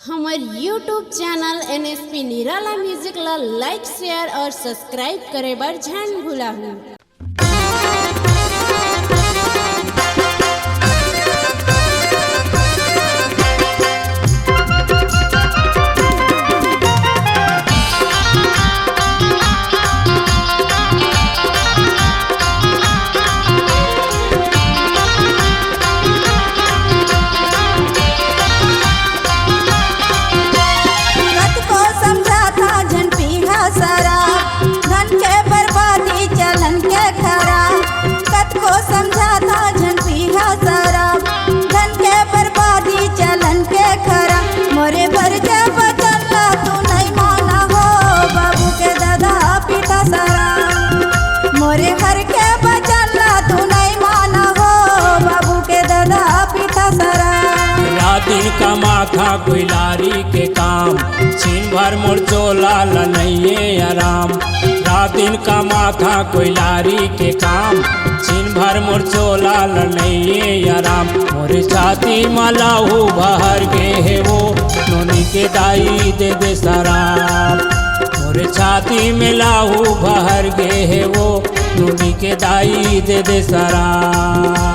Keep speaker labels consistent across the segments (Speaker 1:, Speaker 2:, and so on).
Speaker 1: हमार YouTube channel NSP निराला music ला लाइक शेयर और सब्सक्राइब करे बर झन भुलाहू।
Speaker 2: मोरे घर के बचला तू नहीं माना हो बाबू के दादा पिता सरा।
Speaker 3: रात दिन कमा था कोई लारी के काम, छीन भर मोर चोला लनइये आराम। रात दिन कमा था कोई लारी के काम, छीन भर मोर चोला लनइये आराम। मोरे छाती मलाहू बहर गे है वो, नोनी के दाई दे दे शराब। मोरे छाती में लाहू बहर गे है वो, नोनी के दाई दे दे शराब।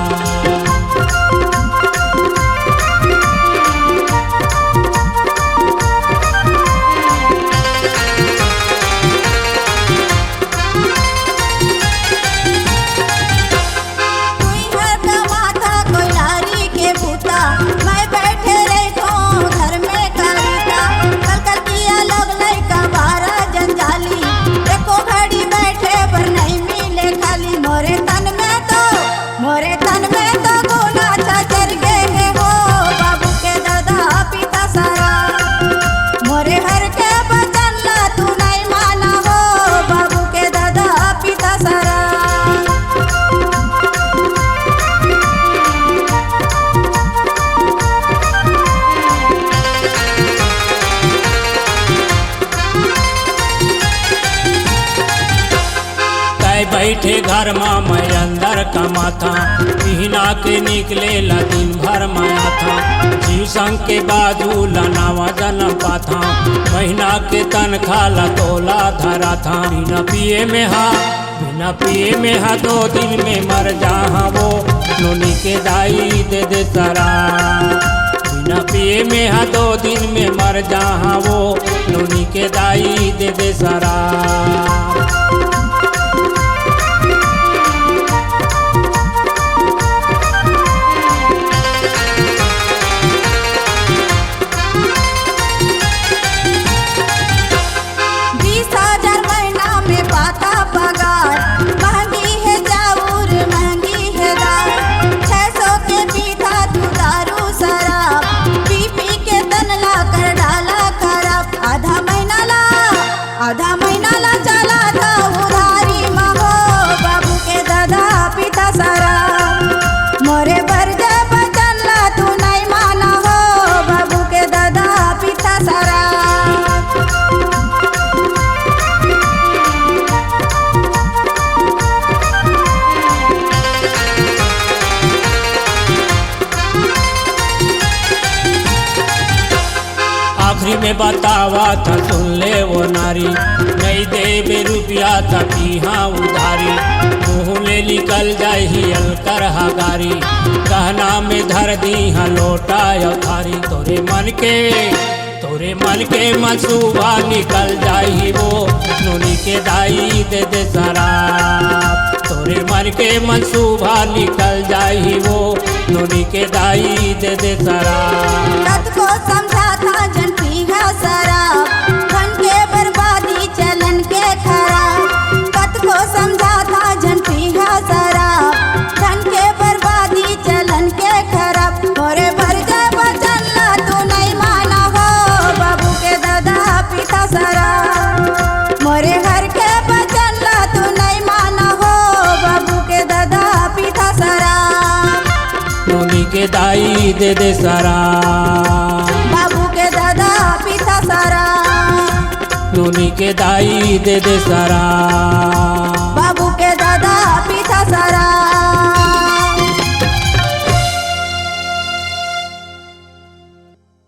Speaker 2: मोरे तन में तो गुना चढ़ गए है हो बाबू के दादा पिता सारा। मोरे हर के बचला तू नहीं माना हो बाबू के दादा पिता सारा।
Speaker 3: बैठे घर में मैं अंदर कमाता, महीना के निकले ला दिन भर माया था। जीव संग के बाजू लनावा जन्म पाथा, महीना के तनखा ला तोला धरा था। बिना पिए में हा 2 दिन में मर जा वो, नोनी के दाई दे दे शराब। बिना पिए में हा 2 दिन में मर जा वो, नोनी के दाई दे दे शराब।
Speaker 2: आधा महीना ला चला था उधारी में हो बाबू के दादा पिता सारा। मोरे भर जे बचला तू नहीं माना हो बाबू के दादा पिता सारा।
Speaker 3: आखिरी में बतावा था सुन ले वो नारी, नहीं दे रुपया था कि हाँ उधारी। मुँह ले निकल जाए ही अलकर हगारी, कहना में धर दी हाँ लोटा या थारी। तोरे मन के मनसूबा निकल जाए ही वो, नोनी के दाई दे दे शराब। तोरे मन के मनसूबा निकल जाए ही वो, नोनी के दाई दे दे शराब।
Speaker 2: रात को समझा था जन पीहा शराब, धन के बर्बादी चलन के खराब। कत को समझा था जन पीहा शराब, धन के बर्बादी चलन के खराब। मोरे भर जे बचला तू नहीं माना हो बाबू के दादा पिता सारा। मोरे घर के बचला तू नहीं माना हो बाबू के दादा पिता सारा।
Speaker 3: नोनी के दाई दे दे शराब,
Speaker 2: बाबू के दादा पिता सारा।
Speaker 3: नोनी के दाई दे दे शराब,
Speaker 2: बाबू के दादा पिता सारा।